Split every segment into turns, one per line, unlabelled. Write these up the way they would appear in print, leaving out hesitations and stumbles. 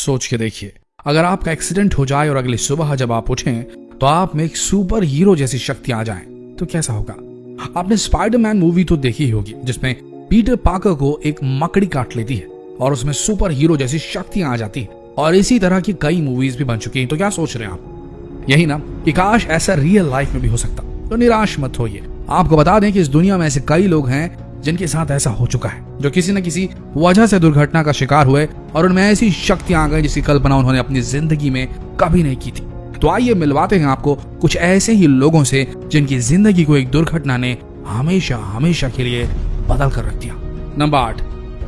सोच के देखिए, अगर आपका एक्सीडेंट हो जाए और अगली सुबह जब आप उठें तो आप में एक सुपर हीरो जैसी शक्ति आ जाए तो कैसा होगा। आपने स्पाइडरमैन मूवी तो देखी ही होगी, जिसमें पीटर पार्कर को एक मकड़ी काट लेती है और उसमें सुपर हीरो जैसी शक्तियां आ जाती है। और इसी तरह की कई मूवीज भी बन चुकी हैं। तो क्या सोच रहे हैं आप, यही ना कि काश ऐसा रियल लाइफ में भी हो सकता। तो निराश मत होइए, आपको बता दें कि इस दुनिया में ऐसे कई लोग हैं जिनके साथ ऐसा हो चुका है, जो किसी न किसी वजह से दुर्घटना का शिकार हुए और उनमें ऐसी शक्तियां आ गई जिसकी कल्पना उन्होंने अपनी जिंदगी में कभी नहीं की थी। तो आइए मिलवाते हैं आपको कुछ ऐसे ही लोगों से जिनकी जिंदगी को एक दुर्घटना ने हमेशा हमेशा के लिए बदल कर रख दिया। Number 8,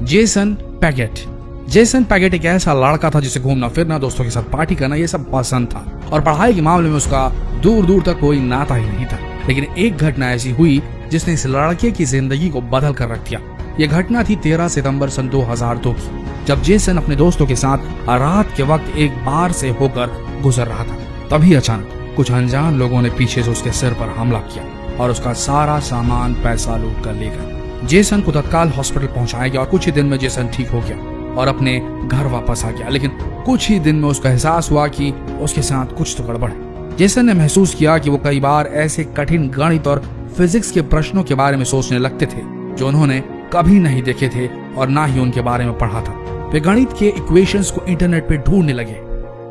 Jason Paget. Jason Paget एक ऐसा लड़का था जिसे घूमना फिरना, दोस्तों के साथ पार्टी करना ये सब पसंद था और पढ़ाई के मामले में उसका दूर दूर तक कोई नाता ही नहीं था। लेकिन एक घटना ऐसी हुई जिसने इस लड़के की जिंदगी को बदल कर रख दिया। यह घटना थी 13 सितंबर सन 2002 की, जब जेसन अपने दोस्तों के साथ रात के वक्त एक बार से होकर गुजर रहा था। तभी अचानक कुछ अनजान लोगों ने पीछे से उसके सिर पर हमला किया और उसका सारा सामान पैसा लूट कर ले गए। जेसन को तत्काल हॉस्पिटल पहुंचाया गया और कुछ ही दिन में जेसन ठीक हो गया और अपने घर वापस आ गया। लेकिन कुछ ही दिन में उसका एहसास हुआ कि उसके साथ कुछ तो गड़बड़ है। जेसन ने महसूस किया कि वो कई बार ऐसे कठिन गणित और फिजिक्स के प्रश्नों के बारे में सोचने लगते थे जो उन्होंने कभी नहीं देखे थे और ना ही उनके बारे में पढ़ा था। वे गणित के इक्वेशंस को इंटरनेट पे ढूंढने लगे।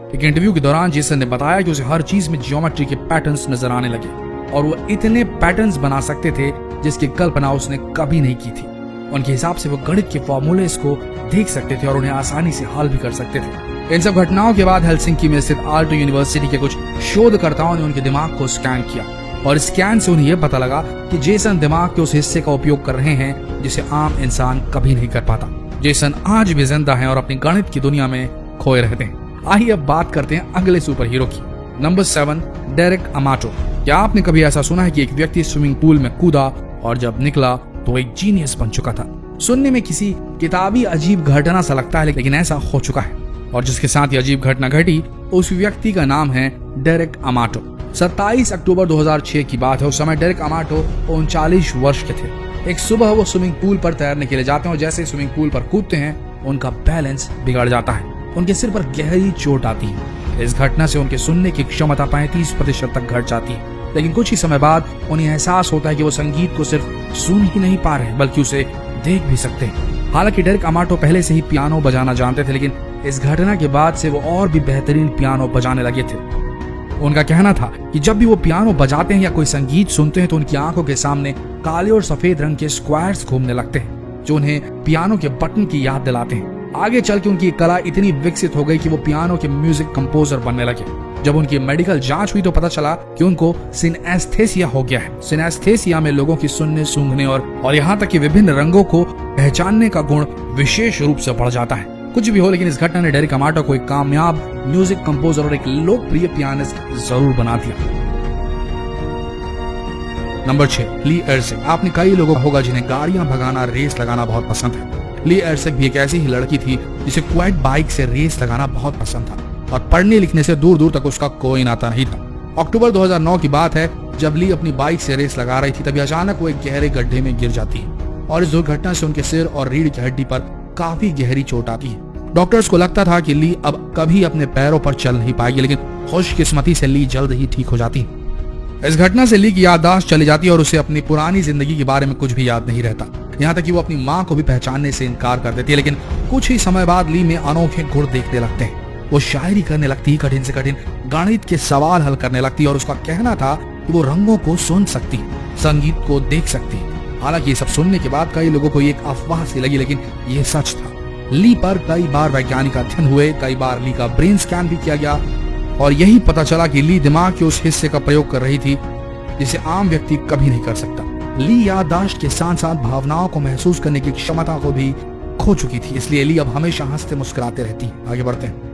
एक इंटरव्यू के दौरान जेसन ने बताया कि उसे हर चीज में ज्योमेट्री के पैटर्न्स नजर आने लगे और वो इतने पैटर्न्स बना सकते थे जिसकी कल्पना उसने कभी नहीं की थी। उनके हिसाब से वो गणित के फॉर्मूलेस को देख सकते थे और उन्हें आसानी से हल भी कर सकते थे। इन सब घटनाओं के बाद हेलसिंकी में स्थित आल्टो यूनिवर्सिटी के कुछ शोधकर्ताओं ने उनके दिमाग को स्कैन किया और स्कैन से उन्हें यह पता लगा कि जेसन दिमाग के उस हिस्से का उपयोग कर रहे हैं जिसे आम इंसान कभी नहीं कर पाता। जेसन आज भी जिंदा है और अपनी गणित की दुनिया में खोए रहते हैं। आइए अब बात करते हैं अगले सुपर हीरो की। Number 7, Derek Amato. क्या आपने कभी ऐसा सुना है कि एक व्यक्ति स्विमिंग पूल में कूदा और जब निकला तो एक जीनियस बन चुका था। सुनने में किसी किताबी अजीब घटना सा लगता है, लेकिन ऐसा हो चुका है। और जिसके साथ ये अजीब घटना घटी उस व्यक्ति का नाम है डेरेक अमाटो। 27 अक्टूबर 2006 की बात है। उस समय डेरेक अमाटो 39 वर्ष के थे। एक सुबह वो स्विमिंग पूल पर तैरने के लिए जाते हैं और जैसे स्विमिंग पूल पर कूदते हैं उनका बैलेंस बिगड़ जाता है। उनके सिर पर गहरी चोट आती है। इस घटना से उनके सुनने की क्षमता 35% तक घट जाती है। लेकिन कुछ ही समय बाद उन्हें एहसास होता है कि वो संगीत को सिर्फ सुन ही नहीं पा रहे बल्कि उसे देख भी सकते हैं। हालांकि डेरेक अमाटो पहले से ही पियानो बजाना जानते थे, लेकिन इस घटना के बाद से वो और भी बेहतरीन पियानो बजाने लगे थे। उनका कहना था कि जब भी वो पियानो बजाते हैं या कोई संगीत सुनते हैं तो उनकी आंखों के सामने काले और सफेद रंग के स्क्वायर्स घूमने लगते हैं जो उन्हें पियानो के बटन की याद दिलाते हैं। आगे चल के उनकी कला इतनी विकसित हो गई कि वो पियानो के म्यूजिक कंपोजर बनने लगे। जब उनकी मेडिकल जांच हुई तो पता चला कि उनको सिनेस्थेसिया हो गया है। सिनेस्थेसिया में लोगों की सुनने, सूंघने और यहाँ तक कि विभिन्न रंगों को पहचानने का गुण विशेष रूप से बढ़ जाता है। कुछ भी हो, लेकिन इस घटना ने डेरेक अमाटो को एक कामयाब म्यूजिक कंपोजर और एक लोकप्रिय पियानिस्ट जरूर बना दिया। नंबर 6, ली एर्सिग। आपने कई लोगों को होगा जिन्हें गाड़ियां भगाना, रेस लगाना बहुत पसंद है। ली एर्सिग भी एक ऐसी ही लड़की थी जिसे क्वाड बाइक से रेस लगाना बहुत पसंद था और पढ़ने लिखने से दूर दूर तक उसका कोई नाता नहीं था। अक्टूबर 2009 की बात है, जब ली अपनी बाइक से रेस लगा रही थी तभी अचानक वो एक गहरे गड्ढे में गिर जाती है और इस दुर्घटना से उनके सिर और रीढ़ की हड्डी पर काफी गहरी चोट आती है। डॉक्टर्स को लगता था कि ली अब कभी अपने पैरों पर चल नहीं पाएगी, लेकिन खुशकिस्मती से ली जल्द ही ठीक हो जाती है। इस घटना से ली की याददाश्त चली जाती है और उसे अपनी पुरानी जिंदगी के बारे में कुछ भी याद नहीं रहता। यहाँ तक कि वो अपनी माँ को भी पहचानने से इनकार कर देती है। लेकिन कुछ ही समय बाद ली में अनोखे गुण देखने लगते हैं। वो शायरी करने लगती है, कठिन से कठिन गणित के सवाल हल करने लगती है और उसका कहना था कि वो रंगों को सुन सकती है, संगीत को देख सकती है। हालांकि ये सब सुनने के बाद कई लोगों को एक अफवाह सी लगी, लेकिन ये सच था। ली पर कई बार वैज्ञानिक अध्ययन हुए, कई बार ली का ब्रेन स्कैन भी किया गया और यही पता चला कि ली दिमाग के उस हिस्से का प्रयोग कर रही थी जिसे आम व्यक्ति कभी नहीं कर सकता। ली याददाश्त के साथ साथ भावनाओं को महसूस करने की क्षमता को भी खो चुकी थी, इसलिए ली अब हमेशा हंसते मुस्कुराते रहती है। आगे बढ़ते हैं।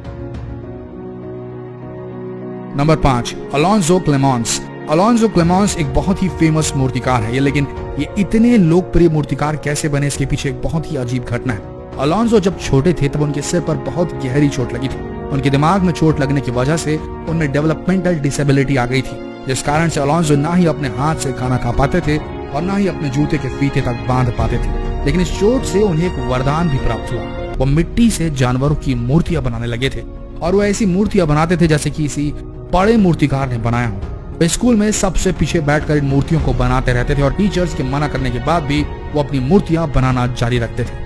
Number 5, Alonzo Clemens. Alonzo Clemens एक बहुत ही फेमस मूर्तिकार है, लेकिन ये इतने लोकप्रिय मूर्तिकार कैसे बने इसके पीछे एक बहुत ही अजीब घटना है। अलोन्जो जब छोटे थे तब उनके सिर पर बहुत गहरी चोट लगी थी। उनके दिमाग में चोट लगने की वजह से उनमें डेवलपमेंटल डिसेबिलिटी आ गई थी, जिस कारण से अलोन्जो ना ही अपने हाथ से खाना खा पाते थे और ना ही अपने जूते के फीते तक बांध पाते थे। लेकिन इस चोट से उन्हें एक वरदान भी प्राप्त हुआ। वो मिट्टी से जानवरों की मूर्तियां बनाने लगे थे और वो ऐसी मूर्तियां बनाते थे जैसे कि किसी बड़े मूर्तिकार ने बनाया हो। वे स्कूल में सबसे पीछे बैठकर इन मूर्तियों को बनाते रहते थे और टीचर्स के मना करने के बाद भी वो अपनी मूर्तियां बनाना जारी रखते थे।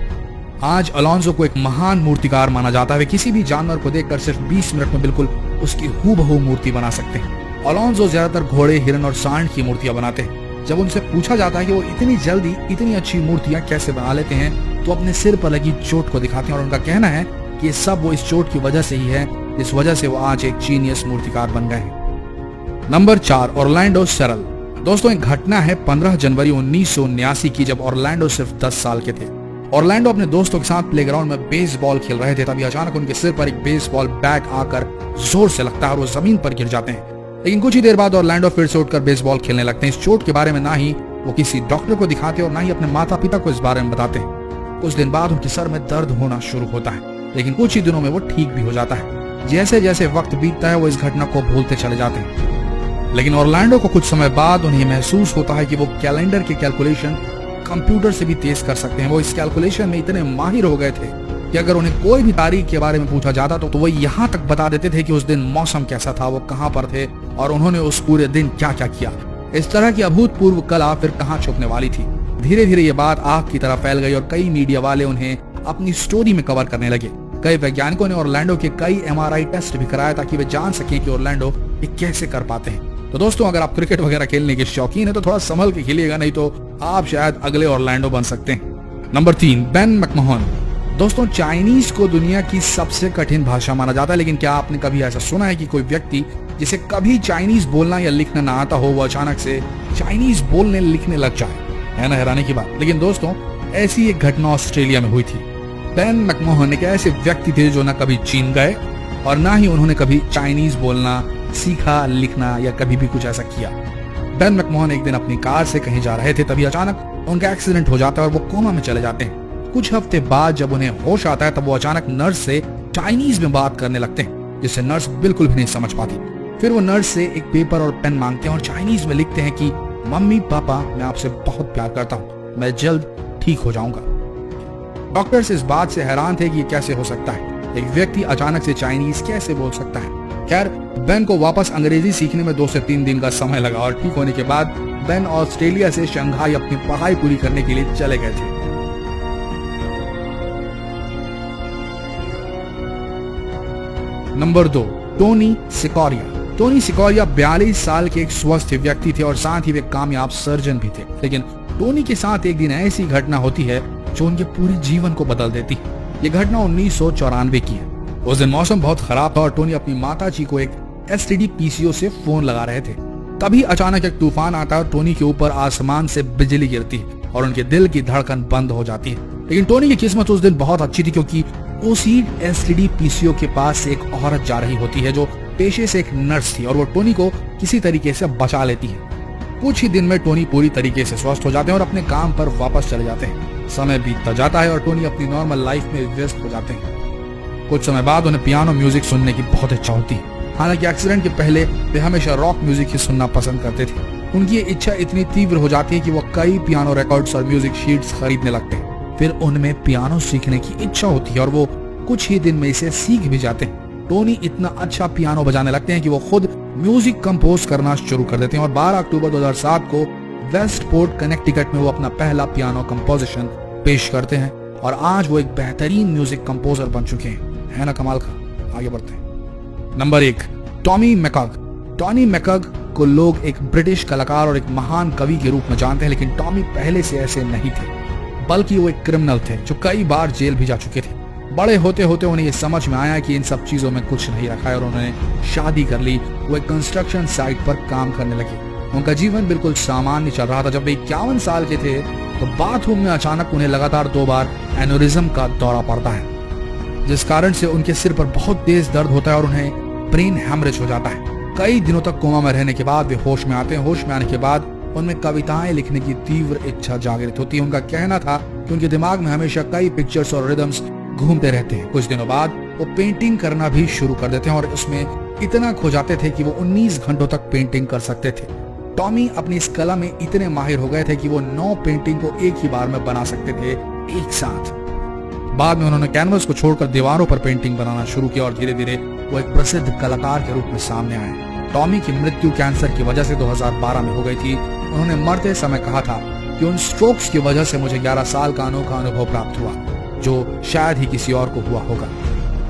आज अलोंसो को एक महान मूर्तिकार माना जाता है। वे किसी भी जानवर को देखकर सिर्फ 20 मिनट में बिल्कुल उसकी हूबहू मूर्ति बना सकते हैं। अलोंसो ज्यादातर घोड़े, हिरन और सांड की मूर्तियां बनाते हैं। जब उनसे पूछा जाता है कि वो इतनी जल्दी इतनी अच्छी मूर्तियां कैसे बना लेते हैं, तो अपने सिर पर लगी चोट को दिखाते हैं और उनका कहना है कि ये सब वो इस चोट की वजह से ही है, इस वजह से वो आज एक जीनियस मूर्तिकार बन गए हैं। Number 4, Orlando cereal. दोस्तों, एक घटना है 15 जनवरी 1979 की, जब ऑरलैंडो सिर्फ 10 साल के थे। ऑरलैंडो अपने दोस्तों के साथ प्लेग्राउंड में बेसबॉल खेल रहे थे। तभी अचानक उनके सिर पर एक बेसबॉल बैट आकर जोर से लगता है और वो जमीन पर गिर जाते हैं। लेकिन कुछ ही देर बाद ऑरलैंडो फिर से उठकर बेसबॉल खेलने लगते हैं। इस चोट के बारे में ना ही वो किसी डॉक्टर को दिखाते और ना ही अपने माता पिता को इस बारे में बताते हैं। कुछ दिन बाद उनके सर में दर्द होना शुरू होता है, लेकिन कुछ ही दिनों में वो ठीक भी हो जाता है। जैसे जैसे वक्त बीतता है वो इस घटना को भूलते चले जाते हैं। लेकिन ऑरलैंडो को कुछ समय बाद उन्हें महसूस होता है कि वो कैलेंडर के कैलकुलेशन कंप्यूटर से भी तेज कर सकते हैं। वो इस कैलकुलेशन में इतने माहिर हो गए थे कि अगर उन्हें कोई भी तारीख के बारे में पूछा जाता तो वो यहाँ तक बता देते थे कि उस दिन मौसम कैसा था, वो कहाँ पर थे और उन्होंने उस पूरे दिन क्या क्या किया। इस तरह की अभूतपूर्व कला फिर कहाँ छुपने वाली थी। धीरे धीरे ये बात आग की तरह फैल गई और कई मीडिया वाले उन्हें अपनी स्टोरी में कवर करने लगे। कई वैज्ञानिकों ने ऑरलैंडो के कई MRI टेस्ट भी कराया ताकि वे जान सकें कि ऑरलैंडो ये कैसे कर पाते हैं। तो दोस्तों, अगर आप क्रिकेट वगैरह खेलने के शौकीन है तो थोड़ा संभल के खेलिएगा, नहीं तो आप शायद अगले ऑरलैंडो बन सकते हैं। Number 3, Ben McMahon. दोस्तों, चाइनीज को दुनिया की सबसे कठिन भाषा माना जाता है, लेकिन क्या आपने कभी ऐसा सुना है कि कोई व्यक्ति जिसे कभी चाइनीज बोलना या लिखना ना आता हो वो अचानक से चाइनीज बोलने लिखने लग जाए? है ना हैरानी की बात। लेकिन दोस्तों, ऐसी एक घटना ऑस्ट्रेलिया में हुई थी। बेन मैकमोहन एक ऐसे व्यक्ति थे जो न कभी चीन गए और ना ही उन्होंने कभी चाइनीज बोलना सीखा, लिखना या कभी भी कुछ ऐसा किया। बेन मैकमोहन एक दिन अपनी कार से कहीं जा रहे थे, तभी अचानक उनका एक्सीडेंट हो जाता है और वो कोमा में चले जाते हैं। कुछ हफ्ते बाद जब उन्हें होश आता है तब वो अचानक नर्स से चाइनीज में बात करने लगते हैं, जिससे नर्स बिल्कुल भी नहीं समझ पाती। फिर वो नर्स से एक पेपर और पेन मांगते हैं और चाइनीज में लिखते हैं कि मम्मी पापा, मैं आपसे बहुत प्यार करता हूँ, मैं जल्द ठीक हो जाऊंगा। डॉक्टर्स इस बात से हैरान थे कि ये कैसे हो सकता है, एक व्यक्ति अचानक से चाइनीज कैसे बोल सकता है। खैर, बेन को वापस अंग्रेजी सीखने में 2 से 3 दिन का समय लगा और ठीक होने के बाद बेन ऑस्ट्रेलिया से शंघाई अपनी पढ़ाई पूरी करने के लिए चले गए थे। Number 2, Tony Cicoria. Tony Cicoria 42 साल के एक स्वस्थ व्यक्ति थे और साथ ही वे कामयाब सर्जन भी थे। लेकिन टोनी के साथ एक दिन ऐसी घटना होती है जो उनके पूरे जीवन को बदल देती है। ये घटना 1994 की है। उस दिन मौसम बहुत खराब था और टोनी अपनी माता जी को एक STD PCO से फोन लगा रहे थे। तभी अचानक एक तूफान आता है और टोनी के ऊपर आसमान से बिजली गिरती है और उनके दिल की धड़कन बंद हो जाती है। लेकिन टोनी की किस्मत उस दिन बहुत अच्छी थी, क्योंकि उसी STD PCO के पास से एक औरत जा रही होती है जो पेशे से एक नर्स थी और वो टोनी को किसी तरीके से बचा लेती है। कुछ ही दिन में टोनी पूरी तरीके से स्वस्थ हो जाते हैं और अपने काम पर वापस चले जाते हैं। समय बीतता जाता है और टोनी अपनी नॉर्मल लाइफ में व्यस्त हो जाते हैं। कुछ समय बाद उन्हें पियानो म्यूजिक सुनने की बहुत इच्छा होती है। हालांकि एक्सीडेंट के पहले वे हमेशा रॉक म्यूजिक ही सुनना पसंद करते थे। उनकी ये इच्छा इतनी तीव्र हो जाती है कि वो कई पियानो रिकॉर्ड्स और म्यूजिक शीट्स खरीदने लगते हैं। फिर उनमें पियानो सीखने की इच्छा होती है और वो कुछ ही दिन में इसे सीख भी जाते हैं। टोनी इतना अच्छा पियानो बजाने लगते हैं कि वो खुद म्यूजिक कंपोज करना शुरू कर देते हैं और 12 अक्टूबर 2007 को वेस्टपोर्ट कनेक्टिकट में वो अपना पहला पियानो कंपोजिशन पेश करते हैं और आज वो एक बेहतरीन म्यूजिक कंपोजर बन चुके हैं। है ना कमाल का। आगे बढ़ते हैं। Number 1, Tommy McHugh. Tony McHugh को लोग एक ब्रिटिश कलाकार और एक महान कवि के रूप में जानते हैं, लेकिन टॉमी पहले से ऐसे नहीं थे, बल्कि वो एक क्रिमिनल थे जो कई बार जेल भी जा चुके थे। बड़े होते होते उन्हें ये समझ में आया कि इन सब चीजों में कुछ नहीं रखा है और उन्होंने शादी कर ली। वो एक कंस्ट्रक्शन साइट पर काम करने लगे। उनका जीवन बिल्कुल सामान्य चल रहा था। जब वे 51 साल के थे तो बाथरूम में अचानक उन्हें लगातार 2 बार एनोरिज्म का दौरा पड़ता है, जिस कारण से उनके सिर पर बहुत तेज दर्द होता है और उन्हें ब्रेन हैमरेज हो जाता है। कई दिनों तक कोमा में रहने के बाद वे होश में आते हैं। होश में आने के बाद उनमें कविताएं लिखने की तीव्र इच्छा जागृत होती है। उनका कहना था कि उनके दिमाग में हमेशा कई पिक्चर्स और रिदम्स घूमते रहते हैं। कुछ दिनों बाद वो पेंटिंग करना भी शुरू कर देते हैं और उसमें इतना खो जाते थे कि वो 19 घंटों तक पेंटिंग कर सकते थे। टॉमी अपनी इस कला में इतने माहिर हो गए थे कि वो 9 पेंटिंग को एक ही बार में बना सकते थे एक साथ। बाद में उन्होंने कैनवस को छोड़कर दीवारों पर पेंटिंग बनाना शुरू किया और धीरे धीरे वो एक प्रसिद्ध कलाकार के रूप में सामने आए। टॉमी की मृत्यु कैंसर की वजह से 2012 में हो गई थी। उन्होंने मरते समय कहा था कि उन स्ट्रोक्स की वजह से मुझे 11 साल का अनोखा अनुभव प्राप्त हुआ, जो शायद ही किसी और को हुआ होगा।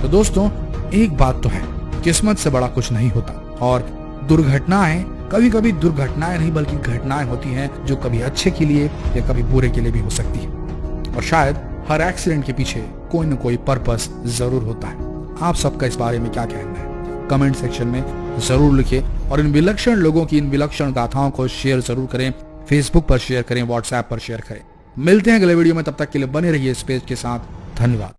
तो दोस्तों, एक बात तो है, किस्मत से बड़ा कुछ नहीं होता और दुर्घटनाएं कभी कभी दुर्घटनाएं नहीं बल्कि घटनाएं होती हैं, जो कभी अच्छे के लिए या कभी बुरे के लिए भी हो सकती है। और शायद हर एक्सीडेंट के पीछे कोई न कोई पर्पस जरूर होता है। आप सबका इस बारे में क्या कहना है, कमेंट सेक्शन में जरूर लिखिए और इन विलक्षण लोगों की इन विलक्षण गाथाओं को शेयर जरूर करें, फेसबुक पर शेयर करें, व्हाट्सएप पर शेयर करें। मिलते हैं अगले वीडियो में, तब तक के लिए बने रहिए इस पेज के साथ। धन्यवाद।